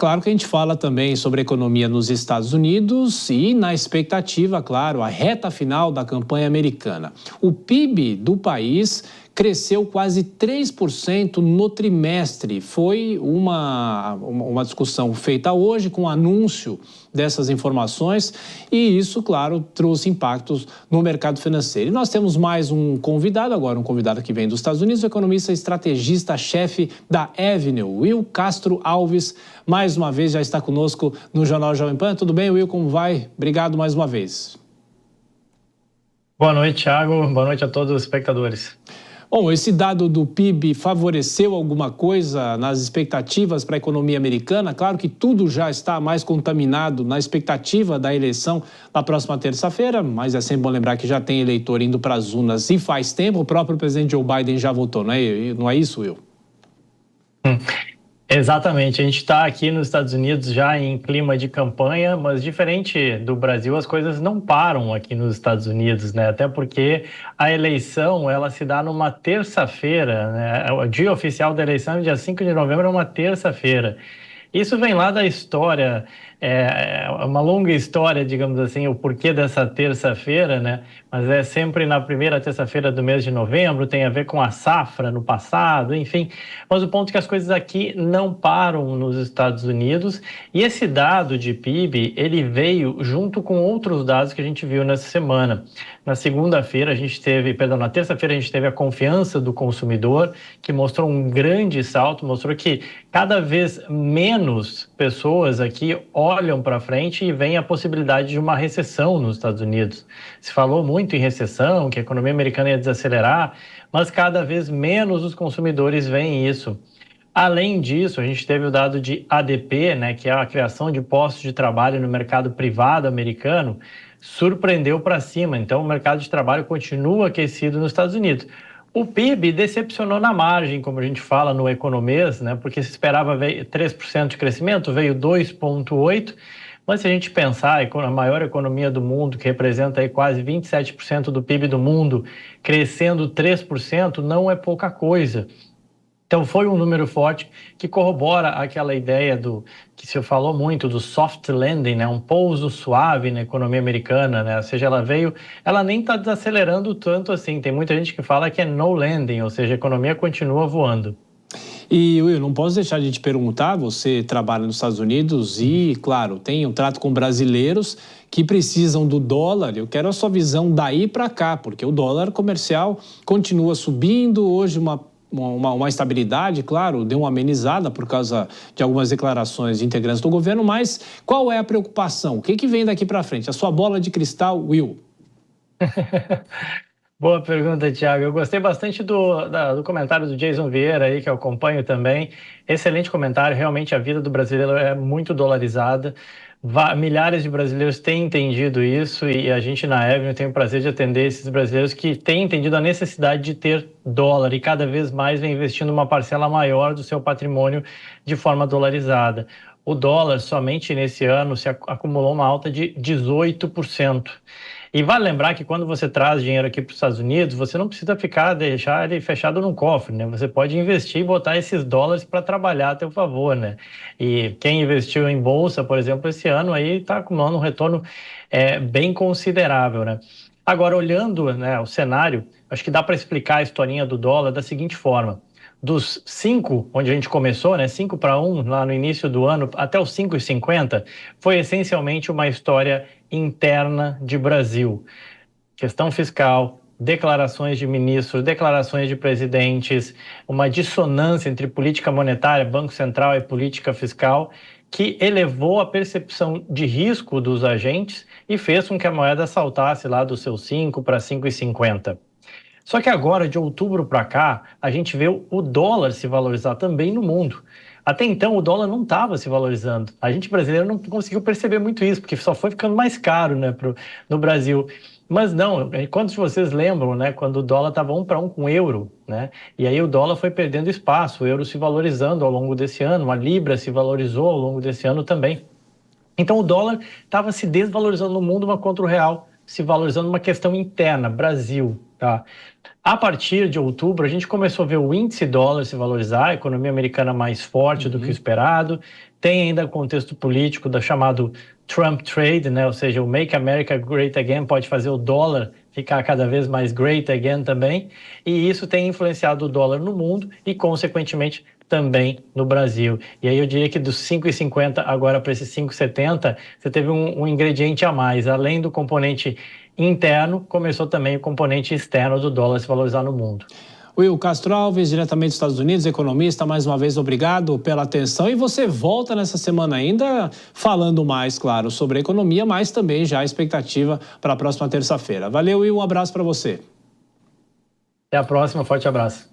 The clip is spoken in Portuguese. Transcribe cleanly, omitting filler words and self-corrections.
Claro que a gente fala também sobre a economia nos Estados Unidos e na expectativa, claro, a reta final da campanha americana. O PIB do país cresceu quase 3% no trimestre. Foi uma discussão feita hoje com o anúncio dessas informações e isso, claro, trouxe impactos no mercado financeiro. E nós temos mais um convidado agora, um convidado que vem dos Estados Unidos, o economista estrategista-chefe da Avenue, Will Castro Alves, mais uma vez já está conosco no Jornal Jovem Pan. Tudo bem, Will? Como vai? Obrigado mais uma vez. Boa noite, Thiago. Boa noite a todos os espectadores. Bom, esse dado do PIB favoreceu alguma coisa nas expectativas para a economia americana? Claro que tudo já está mais contaminado na expectativa da eleição na próxima terça-feira, mas é sempre bom lembrar que já tem eleitor indo para as urnas e faz tempo. O próprio presidente Joe Biden já votou, não é isso, Will? Exatamente, a gente está aqui nos Estados Unidos já em clima de campanha, mas diferente do Brasil, as coisas não param aqui nos Estados Unidos, né? Até porque a eleição, ela se dá numa terça-feira, né? O dia oficial da eleição, dia 5 de novembro, é uma terça-feira. Isso vem lá da história, uma longa história, digamos assim, o porquê dessa terça-feira, né? Mas é sempre na primeira terça-feira do mês de novembro, tem a ver com a safra no passado, enfim. Mas o ponto é que as coisas aqui não param nos Estados Unidos e esse dado de PIB, ele veio junto com outros dados que a gente viu nessa semana. Na segunda-feira na terça-feira a gente teve a confiança do consumidor, que mostrou um grande salto, mostrou que cada vez menos pessoas aqui olham para frente e veem a possibilidade de uma recessão nos Estados Unidos. Se falou muito em recessão, que a economia americana ia desacelerar, mas cada vez menos os consumidores veem isso. Além disso, a gente teve o dado de ADP, né, que é a criação de postos de trabalho no mercado privado americano, surpreendeu para cima. Então, o mercado de trabalho continua aquecido nos Estados Unidos. O PIB decepcionou na margem, como a gente fala no Economês, né, porque se esperava 3% de crescimento, veio 2,8%. Mas se a gente pensar, a maior economia do mundo, que representa aí quase 27% do PIB do mundo, crescendo 3%, não é pouca coisa. Então, foi um número forte que corrobora aquela ideia que se falou muito do soft landing, né? Um pouso suave na economia americana, né? Ou seja, ela nem está desacelerando tanto assim. Tem muita gente que fala que é no landing, ou seja, a economia continua voando. E, Will, não posso deixar de te perguntar, você trabalha nos Estados Unidos e, claro, tem um trato com brasileiros que precisam do dólar. Eu quero a sua visão daí para cá, porque o dólar comercial continua subindo, hoje uma estabilidade, claro, deu uma amenizada por causa de algumas declarações de integrantes do governo, mas qual é a preocupação? O que vem daqui para frente? A sua bola de cristal, Will? Boa pergunta, Thiago. Eu gostei bastante do comentário do Jason Vieira aí, que eu acompanho também. Excelente comentário. Realmente a vida do brasileiro é muito dolarizada. Milhares de brasileiros têm entendido isso e a gente na Avenue tem o prazer de atender esses brasileiros que têm entendido a necessidade de ter dólar e cada vez mais vem investindo uma parcela maior do seu patrimônio de forma dolarizada. O dólar, somente nesse ano, se acumulou uma alta de 18%. E vale lembrar que quando você traz dinheiro aqui para os Estados Unidos, você não precisa deixar ele fechado num cofre, né? Você pode investir e botar esses dólares para trabalhar a teu favor, né? E quem investiu em bolsa, por exemplo, esse ano aí está acumulando um retorno bem considerável, né? Agora, olhando, né, o cenário, acho que dá para explicar a historinha do dólar da seguinte forma. Dos 5, onde a gente começou, né, 5 para 1 lá no início do ano, até os 5,50, foi essencialmente uma história interna de Brasil. Questão fiscal, declarações de ministros, declarações de presidentes, uma dissonância entre política monetária, Banco Central e política fiscal, que elevou a percepção de risco dos agentes e fez com que a moeda saltasse lá dos seus 5 para 5,50. Só que agora, de outubro para cá, a gente vê o dólar se valorizar também no mundo. Até então, o dólar não estava se valorizando. A gente brasileiro não conseguiu perceber muito isso, porque só foi ficando mais caro, né, no Brasil. Mas não, quantos de vocês lembram, né, quando o dólar estava 1 para 1 com o euro, né? E aí o dólar foi perdendo espaço, o euro se valorizando ao longo desse ano, a libra se valorizou ao longo desse ano também. Então o dólar estava se desvalorizando no mundo uma contra o real, se valorizando uma questão interna, Brasil, tá? A partir de outubro, a gente começou a ver o índice dólar se valorizar, a economia americana mais forte do que o esperado. Tem ainda o contexto político da chamado Trump Trade, né? Ou seja, o Make America Great Again pode fazer o dólar ficar cada vez mais great again também. E isso tem influenciado o dólar no mundo e, consequentemente, também no Brasil. E aí eu diria que dos 5,50 agora para esses 5,70, você teve um ingrediente a mais. Além do componente interno, começou também o componente externo do dólar se valorizar no mundo. Will Castro Alves, diretamente dos Estados Unidos, economista, mais uma vez obrigado pela atenção, e você volta nessa semana ainda falando mais, claro, sobre a economia, mas também já a expectativa para a próxima terça-feira. Valeu, Will, um abraço para você. Até a próxima, forte abraço.